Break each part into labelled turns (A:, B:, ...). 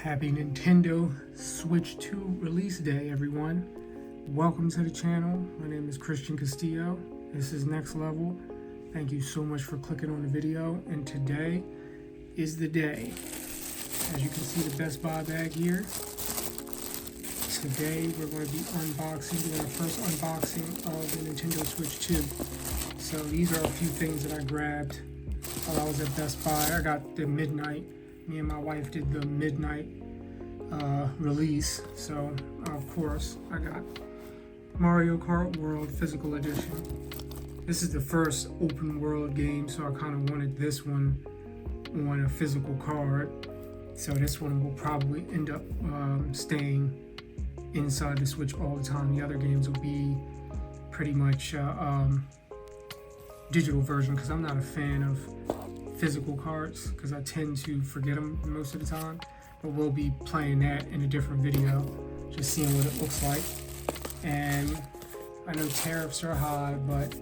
A: Happy Nintendo Switch 2 release day, everyone. Welcome to the channel. My name is Christian Castillo. This is Next Level. Thank you so much for clicking on the video. And today is the day. As you can see the Best Buy bag here. Today we're going to be doing our first unboxing of the Nintendo Switch 2. So these are a few things that I grabbed while I was at Best Buy. I got the midnight. Me and my wife did the midnight release, so of course I got Mario Kart World Physical Edition. This is the first open world game, so I kind of wanted this one on a physical card. So this one will probably end up staying inside the Switch all the time. The other games will be pretty much digital version, because I'm not a fan of physical cards because I tend to forget them most of the time. But we'll be playing that in a different video, just seeing what it looks like. And I know tariffs are high, but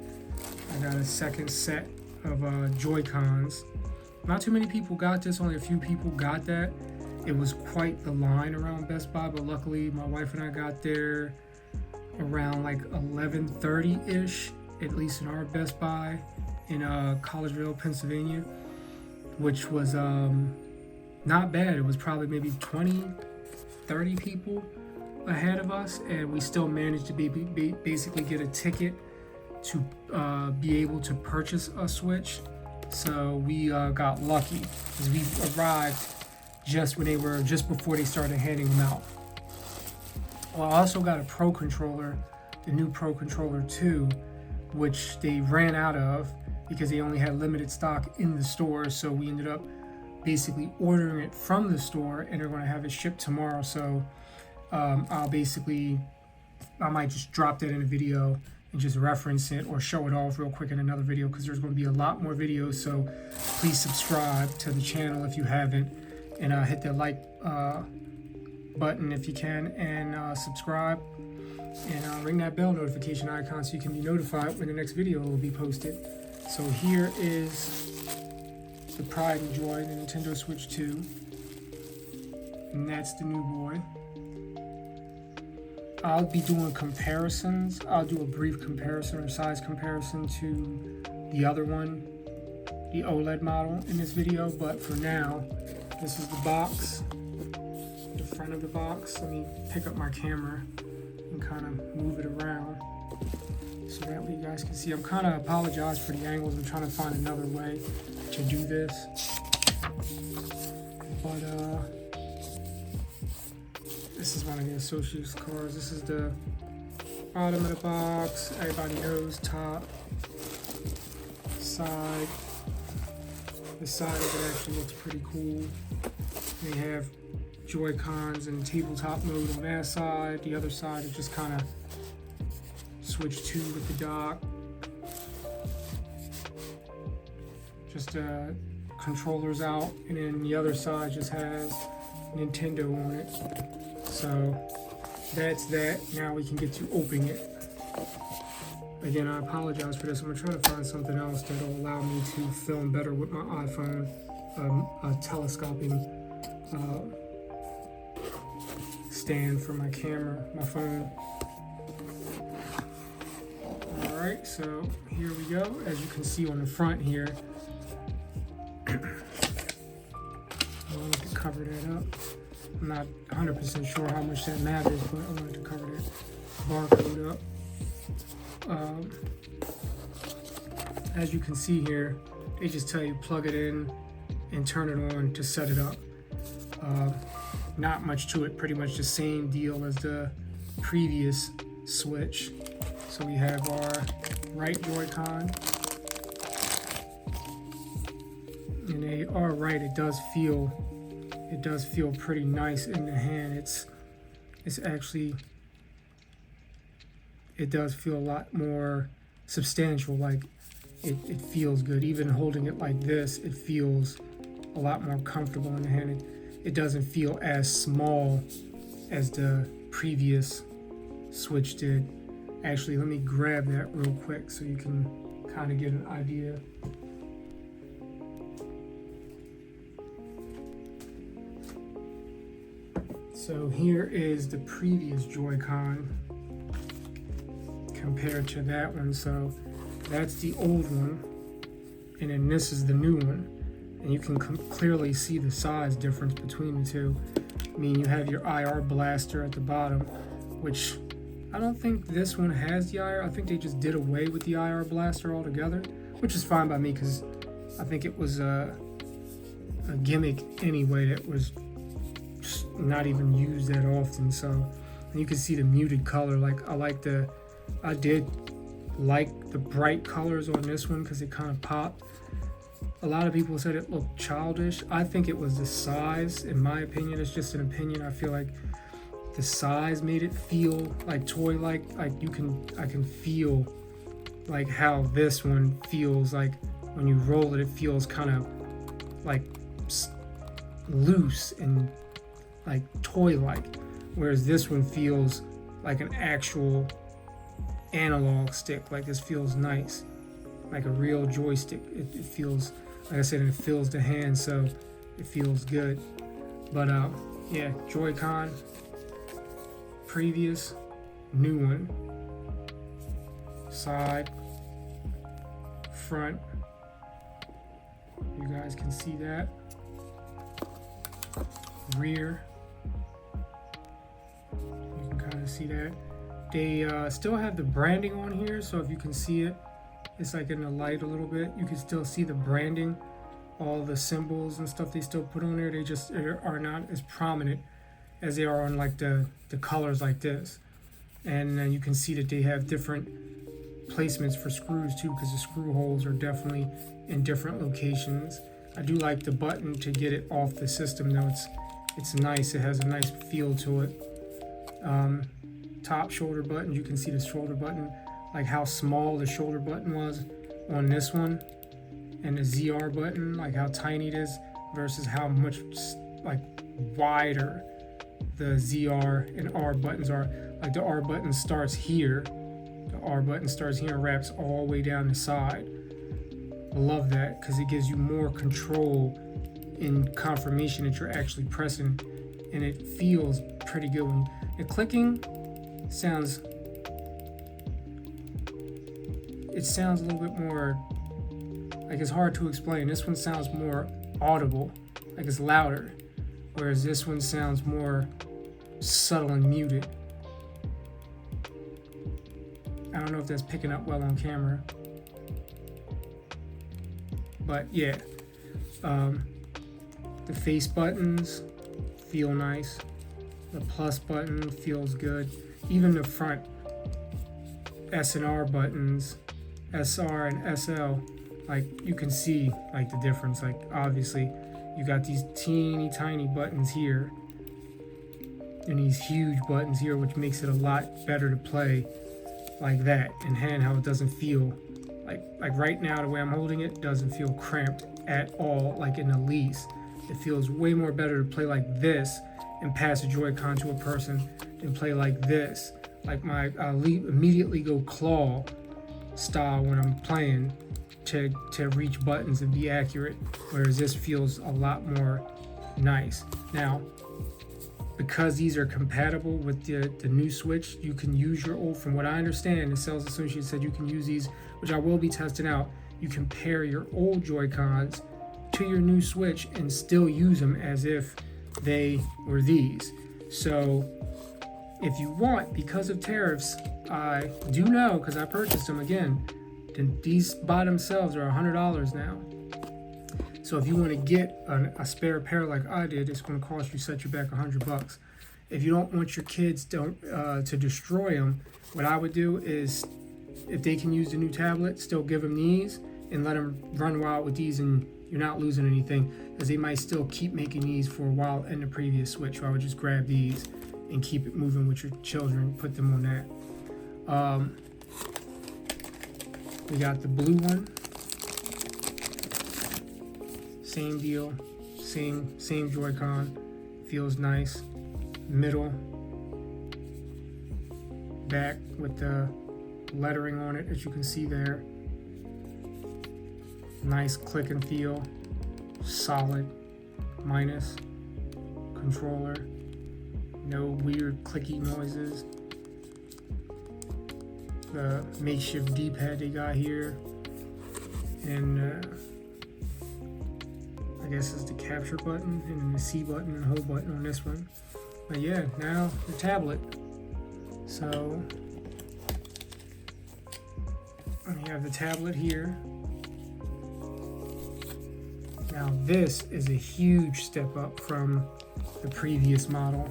A: I got a second set of Joy-Cons. Not too many people got this, only a few people got that. It was quite the line around Best Buy, but luckily my wife and I got there around like 11:30-ish, at least in our Best Buy in Collegeville, Pennsylvania, which was not bad. It was probably maybe 20-30 people ahead of us, and we still managed to basically get a ticket to be able to purchase a Switch. So we got lucky because we arrived just before they started handing them out. Well, I also got a Pro Controller, the new Pro Controller 2, which they ran out of because they only had limited stock in the store. So we ended up basically ordering it from the store, and they're going to have it shipped tomorrow. So I might just drop that in a video and just reference it or show it off real quick in another video, because there's going to be a lot more videos. So please subscribe to the channel if you haven't, and hit the like button if you can, and subscribe, and ring that bell notification icon so you can be notified when the next video will be posted. So here is the pride and joy, the Nintendo Switch 2, and that's the new boy. I'll be doing comparisons. I'll do a brief comparison or size comparison to the other one, the OLED model, in this video. But for now, this is the box, the front of the box. Let me pick up my camera and kind of move it around so that way you guys can see. I'm kind of apologize for the angles. I'm trying to find another way to do this. But this is one of the Associates cards. This is the bottom of the box. Everybody knows top, side. The side of it actually looks pretty cool. They have Joy-Cons and tabletop mode on that side. The other side is just kind of Switch 2 with the dock. Just controllers out, and then the other side just has Nintendo on it. So that's that. Now we can get to opening it. Again, I apologize for this. I'm gonna try to find something else that'll allow me to film better with my iPhone, a telescoping stand for my camera, my phone. Alright, so here we go. As you can see on the front here, I wanted to cover that up. I'm not 100% sure how much that matters, but I wanted to cover that barcode up. As you can see here, they just tell you plug it in and turn it on to set it up. Not much to it, pretty much the same deal as the previous Switch. So we have our right Joy-Con, and they are right. It does feel pretty nice in the hand. It does feel a lot more substantial. Like it feels good. Even holding it like this, it feels a lot more comfortable in the hand. It doesn't feel as small as the previous Switch did. Actually, let me grab that real quick so you can kind of get an idea. So here is the previous Joy-Con compared to that one. So that's the old one, and then this is the new one. And you can clearly see the size difference between the two. I mean, you have your IR blaster at the bottom, which I don't think this one has the IR. I think they just did away with the IR blaster altogether, which is fine by me because I think it was a gimmick anyway that was just not even used that often. So, and you can see the muted color. Like I did like the bright colors on this one because it kind of popped. A lot of people said it looked childish. I think it was the size. In my opinion, it's just an opinion. I feel like the size made it feel like toy-like. Like I can feel like how this one feels like when you roll it. It feels kind of like loose and like toy-like, whereas this one feels like an actual analog stick. Like this feels nice, like a real joystick. It feels, like I said, it fills the hand, so it feels good. But yeah, Joy-Con, previous, new one, side, front. You guys can see that. Rear. You can kind of see that. They still have the branding on here, so if you can see it, it's like in the light a little bit. You can still see the branding, all the symbols and stuff they still put on there. They just are not as prominent as they are on like the colors like this. And then you can see that they have different placements for screws too, because the screw holes are definitely in different locations. I do like the button to get it off the system though. It's nice. It has a nice feel to it. Top shoulder button. You can see the shoulder button, like how small the shoulder button was on this one, and the ZR button, like how tiny it is versus how much like wider the ZR and R buttons are. Like the R button starts here, and wraps all the way down the side. I love that because it gives you more control in confirmation that you're actually pressing, and it feels pretty good. When the clicking sounds, it sounds a little bit more, like it's hard to explain. This one sounds more audible, like it's louder, whereas this one sounds more subtle and muted. I don't know if that's picking up well on camera, but yeah, the face buttons feel nice. The plus button feels good. Even the front S and R buttons, SR and SL, like you can see like the difference. Like obviously you got these teeny tiny buttons here and these huge buttons here, which makes it a lot better to play like that in handheld. It doesn't feel like right now the way I'm holding it doesn't feel cramped at all, like in the least. It feels way more better to play like this and pass a Joy-Con to a person than play like this. Like I'll immediately go claw style when I'm playing to reach buttons and be accurate, whereas this feels a lot more nice. Now, because these are compatible with the new Switch, you can use your old, from what I understand, the sales associate said you can use these, which I will be testing out. You can pair your old Joy-Cons to your new Switch and still use them as if they were these. So if you want, because of tariffs, I do know, because I purchased them again, then these by themselves are $100 now. So if you want to get a spare pair like I did, it's going to cost you, set you back $100. If you don't want your kids to destroy them, what I would do is, if they can use the new tablet, still give them these and let them run wild with these, and you're not losing anything, because they might still keep making these for a while in the previous Switch. So I would just grab these and keep it moving with your children, put them on that. We got the blue one. Same deal, same Joy-Con, feels nice. Middle, back with the lettering on it, as you can see there. Nice click and feel, solid. Minus, controller, No weird clicky noises. The makeshift D-pad they got here, and I guess it's the capture button and the C button and hold button on this one. But yeah, now the tablet. So we have the tablet here. Now this is a huge step up from the previous model.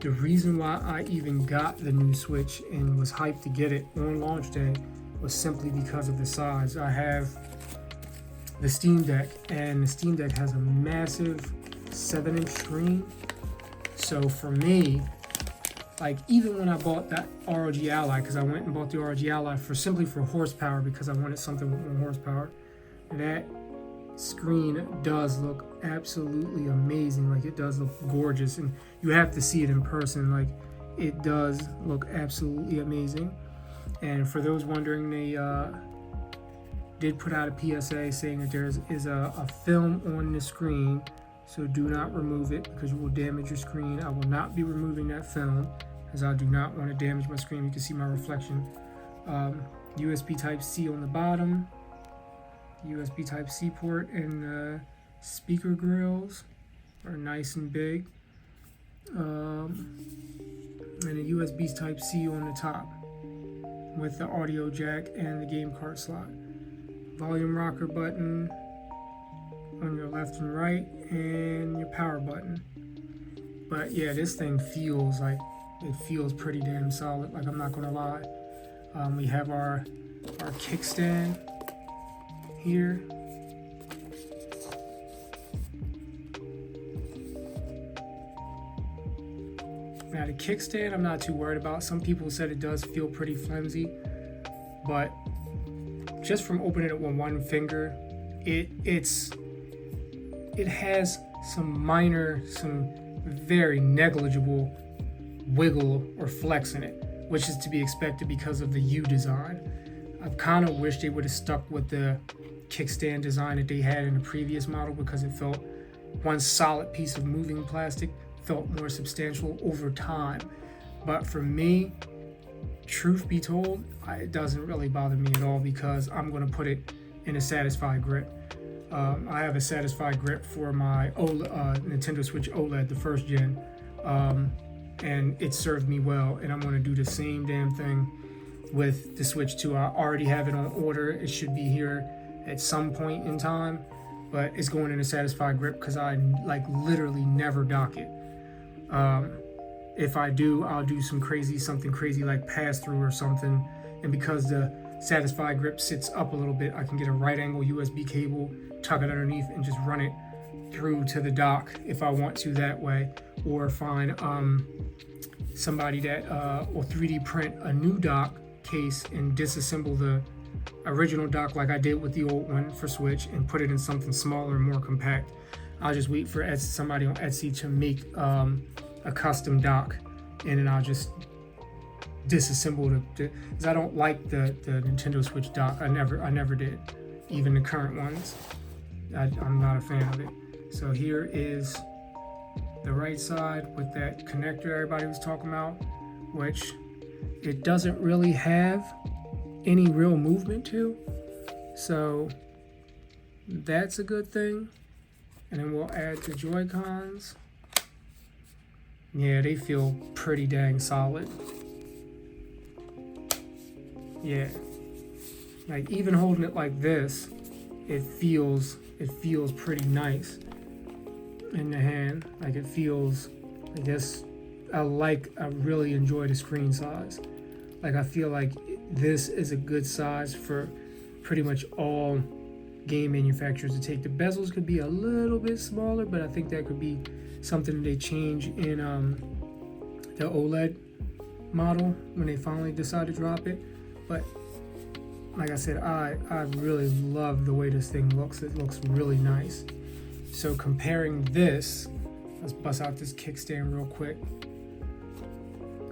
A: The reason why I even got the new Switch and was hyped to get it on launch day was simply because of the size. I have the Steam Deck, and the Steam Deck has a massive 7-inch screen. So for me, like even when I bought that ROG Ally, because I went and bought the ROG Ally simply for horsepower, because I wanted something with more horsepower, that screen does look absolutely amazing. Like it does look gorgeous, and you have to see it in person. Like it does look absolutely amazing. And for those wondering, they did put out a PSA saying that there is a film on the screen, so do not remove it because you will damage your screen. I will not be removing that film as I do not want to damage my screen. You can see my reflection. USB Type-C on the bottom, USB Type-C port, and the speaker grills are nice and big, and a USB Type-C on the top with the audio jack and the game card slot. Volume rocker button on your left and right, and your power button. But yeah, this thing feels pretty damn solid, like I'm not gonna lie. We have our kickstand here. Now the kickstand I'm not too worried about. Some people said it does feel pretty flimsy, but just from opening it with one finger, it has some very negligible wiggle or flex in it, which is to be expected because of the U design. I kind of wish they would have stuck with the kickstand design that they had in the previous model, because it felt one solid piece of moving plastic, felt more substantial over time. But for me, truth be told, it doesn't really bother me at all, because I'm going to put it in a satisfied grip. I have a satisfied grip for my Nintendo Switch OLED, the first gen, and it served me well, and I'm going to do the same damn thing with the Switch 2. I already have it on order. It should be here at some point in time, but it's going in a satisfied grip because I literally never dock it. If I do, I'll do something crazy like pass through or something, and because the satisfied grip sits up a little bit, I can get a right angle USB cable, tuck it underneath, and just run it through to the dock if I want to that way, or find somebody that or 3D print a new dock case and disassemble the original dock like I did with the old one for Switch and put it in something smaller and more compact. I'll just wait for somebody on Etsy to make a custom dock, and then I'll just disassemble because I don't like the Nintendo Switch dock. I never did, even the current ones. I'm not a fan of it. So here is the right side with that connector everybody was talking about, which it doesn't really have any real movement to, so that's a good thing. And then we'll add the Joy-Cons. Yeah, they feel pretty dang solid. Yeah, like even holding it like this, it feels pretty nice in the hand. Like it feels, I guess, I really enjoy the screen size. Like I feel like this is a good size for pretty much all game manufacturers to take. The bezels could be a little bit smaller, but I think that could be something they change in the OLED model when they finally decide to drop it. But like I said, I really love the way this thing looks. It looks really nice. So comparing this, let's bust out this kickstand real quick.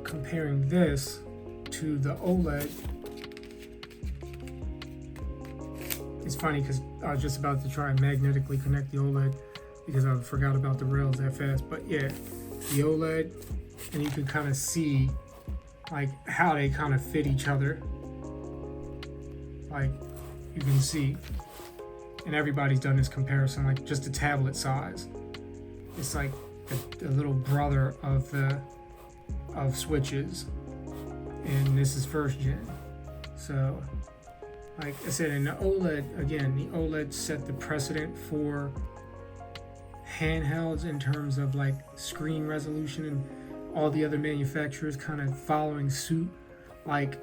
A: Comparing this to the OLED, it's funny because I was just about to try and magnetically connect the OLED because I forgot about the rails that fast. But yeah, the OLED, and you can kind of see like how they kind of fit each other. Like you can see, and everybody's done this comparison, like just the tablet size. It's like the little brother of switches, and this is first gen. So like I said, in the OLED, again, the OLED set the precedent for handhelds in terms of like screen resolution, and all the other manufacturers kind of following suit, like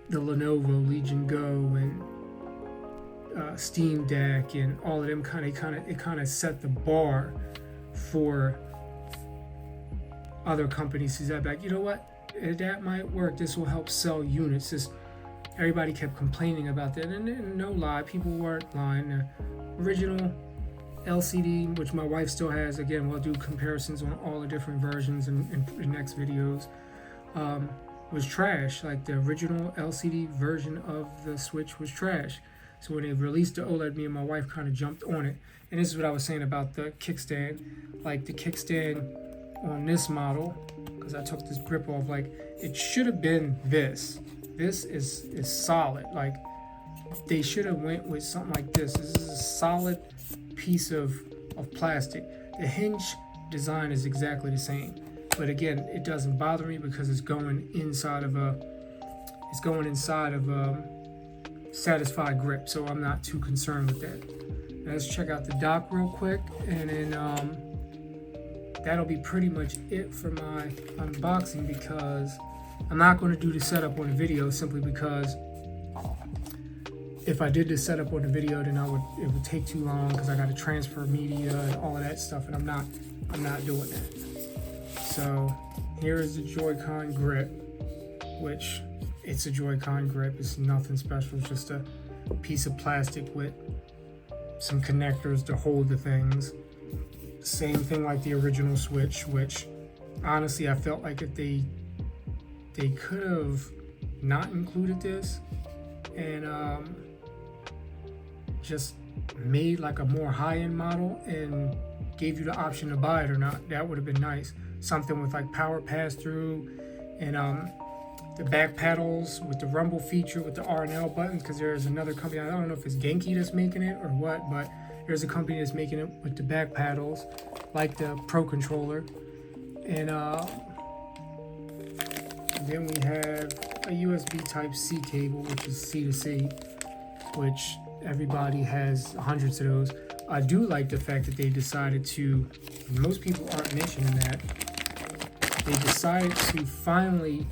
A: the Lenovo Legion Go and Steam Deck and all of them kind of set the bar for other companies to say back, you know what, that might work, this will help sell units. This, everybody kept complaining about that, and no lie, people weren't lying. The original LCD, which my wife still has, again, we'll do comparisons on all the different versions in next videos, was trash. Like the original LCD version of the Switch was trash. So when they released the OLED, me and my wife kind of jumped on it. And this is what I was saying about the kickstand. Like the kickstand on this model, because I took this grip off, like it should have been this. This is solid. Like they should have went with something like this. This is a solid piece of plastic. The hinge design is exactly the same, but again, it doesn't bother me because it's going inside of a satisfied grip, so I'm not too concerned with that. Let's check out the dock real quick, and then that'll be pretty much it for my unboxing, because I'm not going to do the setup on the video simply because if I did the setup on the video, then it would take too long, because I got to transfer media and all of that stuff, and I'm not doing that. So here is the Joy-Con grip, which it's a Joy-Con grip. It's nothing special. It's just a piece of plastic with some connectors to hold the things. Same thing like the original Switch, which honestly I felt like if they could have not included this and just made like a more high-end model and gave you the option to buy it or not, that would have been nice. Something with like power pass-through and the back paddles with the rumble feature with the R&L buttons, because there's another company, I don't know if it's Genki that's making it or what, but there's a company that's making it with the back paddles like the Pro Controller. And then we have a USB Type-C cable, which is C to C, which everybody has hundreds of those. I do like the fact that they decided to, most people aren't mentioning that, they decided to finally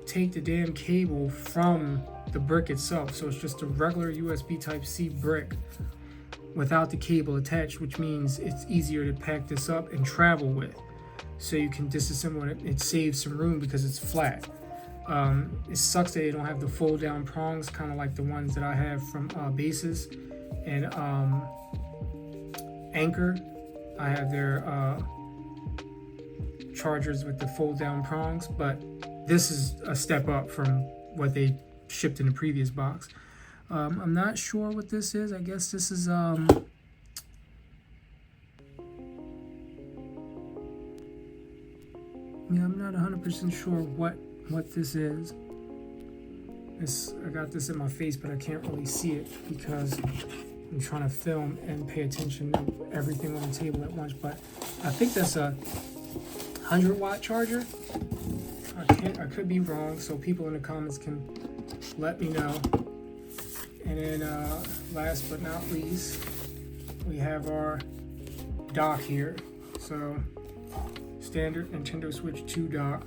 A: take the damn cable from the brick itself. So it's just a regular USB Type-C brick without the cable attached, which means it's easier to pack this up and travel with. So you can disassemble it. It saves some room because it's flat. It sucks that they don't have the fold down prongs, kind of like the ones that I have from Basis and Anker. I have their chargers with the fold down prongs, but this is a step up from what they shipped in the previous box. I'm not sure what this is. I guess this is yeah, I'm not 100% sure what this is. I got this in my face, but I can't really see it because I'm trying to film and pay attention to everything on the table at once. But I think that's a 100-watt charger. I could be wrong, so people in the comments can let me know. And then last but not least, we have our dock here. So standard Nintendo Switch 2 dock.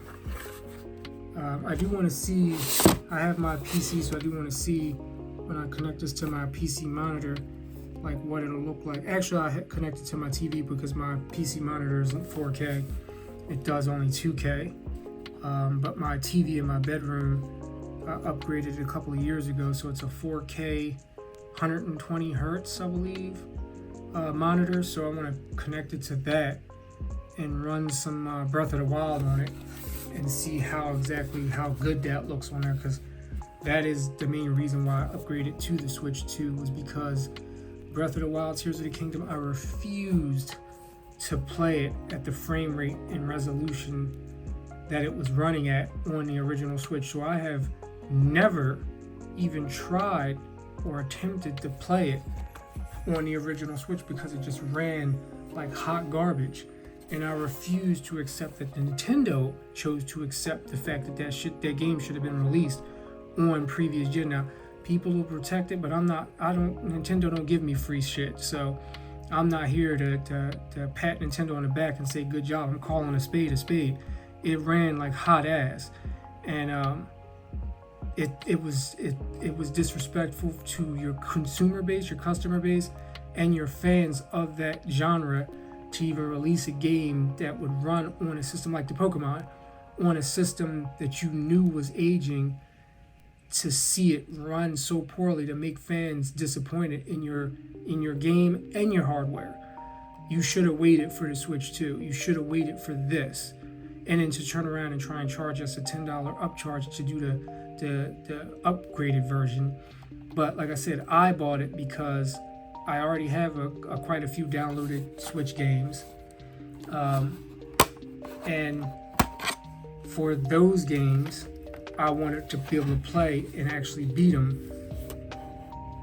A: I do want to see, I have my PC, so I do want to see when I connect this to my PC monitor, like what it'll look like. Actually, I connected to my TV because my PC monitor isn't 4K. It does only 2K. But my TV in my bedroom upgraded a couple of years ago, so it's a 4K 120 hertz, I believe, monitor. So I want to connect it to that and run some Breath of the Wild on it and see how good that looks on there, because that is the main reason why I upgraded to the Switch 2, was because Breath of the Wild, Tears of the Kingdom, I refused to play it at the frame rate and resolution that it was running at on the original Switch. So I have never even tried or attempted to play it on the original Switch because it just ran like hot garbage. And I refuse to accept that Nintendo chose to accept the fact that that game should have been released on previous gen. Now, people will protect it, but Nintendo don't give me free shit. So I'm not here to pat Nintendo on the back and say good job. I'm calling a spade a spade. It ran like hot ass, and it was disrespectful to your consumer base, your customer base, and your fans of that genre to even release a game that would run on a system like the Pokemon, on a system that you knew was aging, to see it run so poorly, to make fans disappointed in your game and your hardware. You should have waited for the Switch 2. You should have waited for this. And then to turn around and try and charge us a $10 upcharge to do the upgraded version. But like I said, I bought it because I already have quite a few downloaded Switch games. And for those games, I wanted to be able to play and actually beat them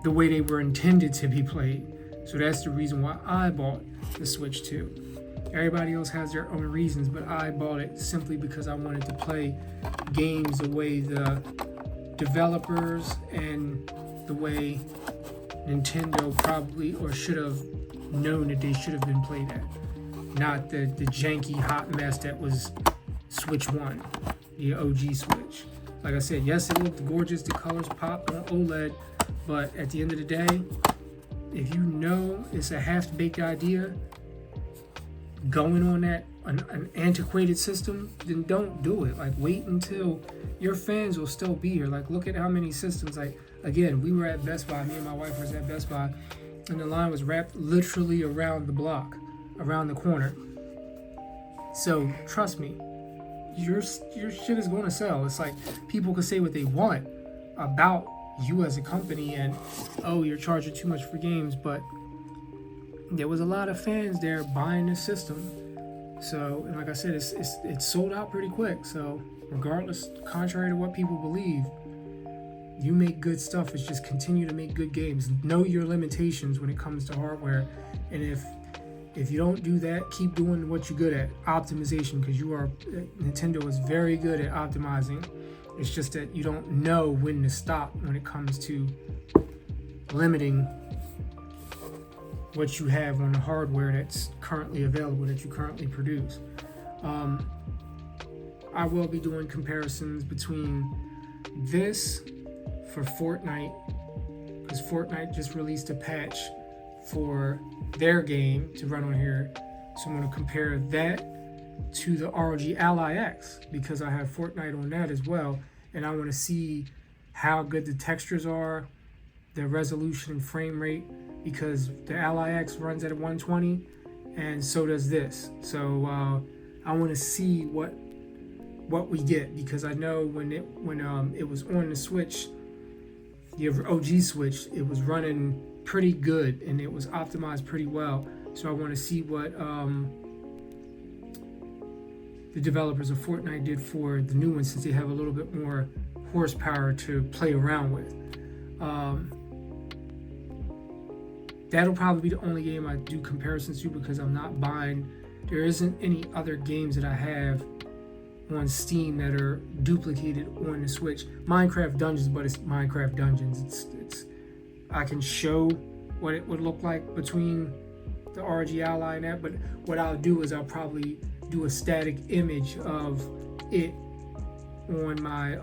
A: the way they were intended to be played. So that's the reason why I bought the Switch 2. Everybody else has their own reasons, but I bought it simply because I wanted to play games the way the developers and the way Nintendo probably or should have known that they should have been played at. Not the janky hot mess that was Switch 1, the OG Switch. Like I said, yes, it looked gorgeous, the colors popped on OLED, but at the end of the day, if you know it's a half-baked idea, going on an antiquated system, then don't do it. Like, wait until your fans will still be here. Like, look at how many systems. Like, again, we were at Best Buy, me and my wife was at Best Buy, and the line was wrapped literally around the block, around the corner. So trust me, your shit is going to sell. It's like people can say what they want about you as a company and, oh, you're charging too much for games, but there was a lot of fans there buying this system. So, and like I said, it's sold out pretty quick. So regardless, contrary to what people believe, you make good stuff. It's just continue to make good games. Know your limitations when it comes to hardware. And if you don't do that, keep doing what you're good at, optimization, because Nintendo is very good at optimizing. It's just that you don't know when to stop when it comes to limiting what you have on the hardware that's currently available, that you currently produce. I will be doing comparisons between this for Fortnite, because Fortnite just released a patch for their game to run on here. So I'm going to compare that to the ROG Ally X, because I have Fortnite on that as well, and I want to see how good the textures are, the resolution and frame rate, because the Ally X runs at 120 and so does this. So I want to see what we get, because I know when it was on the Switch, the OG Switch, it was running pretty good and it was optimized pretty well. So I want to see what the developers of Fortnite did for the new one, since they have a little bit more horsepower to play around with. That'll probably be the only game I do comparisons to, because I'm not buying. There isn't any other games that I have on Steam that are duplicated on the Switch. Minecraft Dungeons, but it's Minecraft Dungeons. It's I can show what it would look like between the ROG Ally and that, but what I'll do is I'll probably do a static image of it on my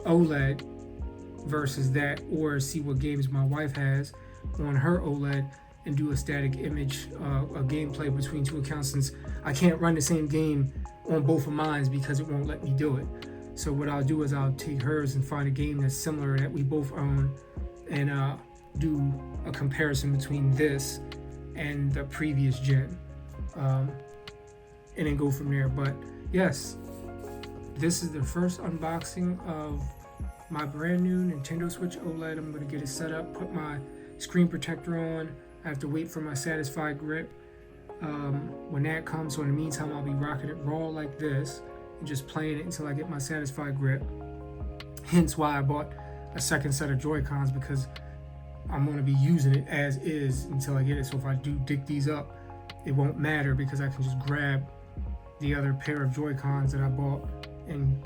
A: OLED versus that, or see what games my wife has on her OLED and do a static image, a gameplay between two accounts, since I can't run the same game on both of mine because it won't let me do it. So what I'll do is I'll take hers and find a game that's similar that we both own, and do a comparison between this and the previous gen, and then go from there. But yes, this is the first unboxing of my brand new Nintendo Switch OLED. I'm going to get it set up, put my screen protector on. I have to wait for my Satisfy grip. When that comes, so in the meantime, I'll be rocking it raw like this and just playing it until I get my Satisfy grip. Hence why I bought a second set of Joy-Cons, because I'm going to be using it as is until I get it. So if I do dig these up, it won't matter because I can just grab the other pair of Joy-Cons that I bought and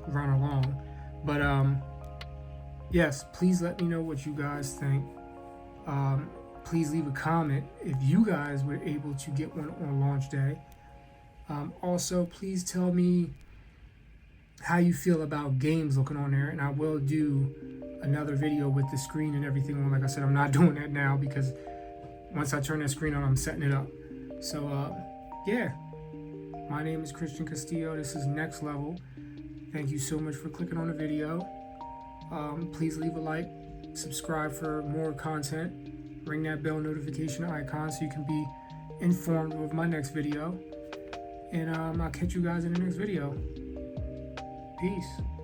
A: run along. But yes, please let me know what you guys think. Please leave a comment if you guys were able to get one on launch day. Also, please tell me how you feel about games looking on there, and I will do another video with the screen and everything on. Like I said, I'm not doing that now because once I turn that screen on, I'm setting it up. So yeah, my name is Christian Castillo. This is Next Level. Thank you so much for clicking on the video. Please leave a like, subscribe for more content, ring that bell notification icon so you can be informed of my next video, and I'll catch you guys in the next video. Peace.